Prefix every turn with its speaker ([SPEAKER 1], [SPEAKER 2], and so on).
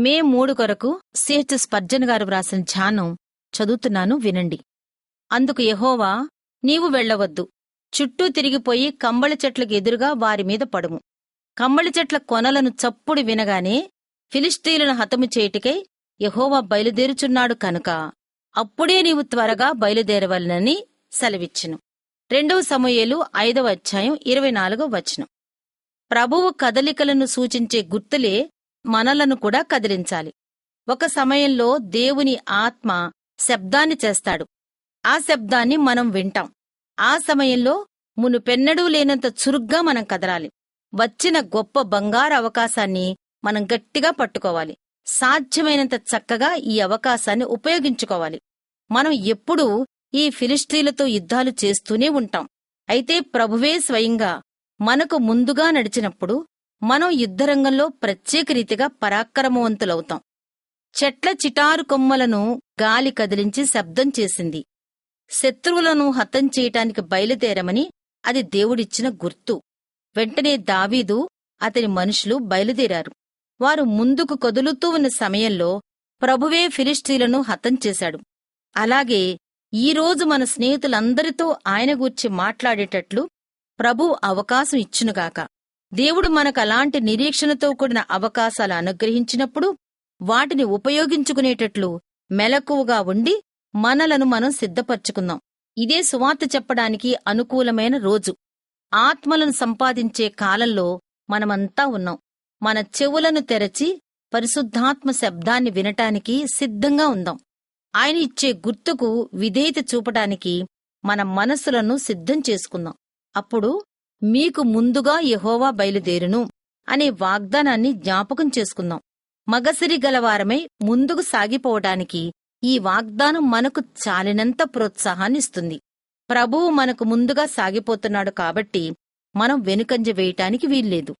[SPEAKER 1] మే 3 కొరకు CH Spurgeon గారు వ్రాసిన ధ్యానం చదువుతున్నాను, వినండి. అందుకు యెహోవా, నీవు వెళ్ళవద్దు, చుట్టూ తిరిగిపోయి కంబళి చెట్లకు ఎదురుగా వారిమీద పడుము. కంబళి చెట్ల కొనలను చప్పుడు వినగానే ఫిలిష్తీయులను హతము చేయుటకై యెహోవా బయలుదేరుచున్నాడు కనుక అప్పుడే నీవు త్వరగా బయలుదేరవలనని సెలవిచ్చెను. 2 సమూయేలు 5వ అధ్యాయం 24వ వచనం. ప్రభువు కదలికలను సూచించే గుర్తులే మనలను కూడా కదిలించాలి. ఒక సమయంలో దేవుని ఆత్మ శబ్దాన్ని చేస్తాడు. ఆ శబ్దాన్ని మనం వింటాం. ఆ సమయంలో మునుపెన్నడూ లేనంత చురుగ్గా మనం కదలాలి. వచ్చిన గొప్ప బంగారు అవకాశాన్ని మనం గట్టిగా పట్టుకోవాలి. సాధ్యమైనంత చక్కగా ఈ అవకాశాన్ని ఉపయోగించుకోవాలి. మనం ఎప్పుడూ ఈ ఫిలిష్తీయులతో యుద్ధాలు చేస్తూనే ఉంటాం. అయితే ప్రభువే స్వయంగా మనకు ముందుగా నడిచినప్పుడు మనం యుద్ధరంగంలో ప్రత్యేక రీతిగా పరాక్రమవంతులవుతాం. చెట్ల చిటారు కొమ్మలను గాలి కదిలించి శబ్దం చేసింది. శత్రువులను హతం చేయటానికి బయలుదేరమని అది దేవుడిచ్చిన గుర్తు. వెంటనే దావీదు అతని మనుషులు బయలుదేరారు. వారు ముందుకు కదులుతూ ఉన్న సమయంలో ప్రభువే ఫిలిష్తీయులను హతం చేశాడు. అలాగే ఈరోజు మన స్నేహితులందరితో ఆయన గూర్చి మాట్లాడేటట్లు ప్రభువు అవకాశం ఇచ్చునుగాక. దేవుడు మనకు అలాంటి నిరీక్షణతో కూడిన అవకాశాలు అనుగ్రహించినప్పుడు వాటిని ఉపయోగించుకునేటట్లు మెలకువగా ఉండి మనలను మనం సిద్ధపరచుకుందాం. ఇదే సువార్త చెప్పడానికి అనుకూలమైన రోజు. ఆత్మలను సంపాదించే కాలంలో మనమంతా ఉన్నాం. మన చెవులను తెరచి పరిశుద్ధాత్మ శబ్దాన్ని వినటానికి సిద్ధంగా ఉందాం. ఆయన ఇచ్చే గుర్తుకు విధేయత చూపటానికి మన మనస్సులను సిద్ధం చేసుకుందాం. అప్పుడు మీకు ముందుగా యెహోవా బయలుదేరును అనే వాగ్దానాన్ని జ్ఞాపకం చేసుకుందాం. మగసిరి గలవారమై ముందుకు సాగిపోవటానికి ఈ వాగ్దానం మనకు చాలినంత ప్రోత్సాహాన్నిస్తుంది. ప్రభువు మనకు ముందుగా సాగిపోతున్నాడు కాబట్టి మనం వెనుకంజ వేయటానికి వీల్లేదు.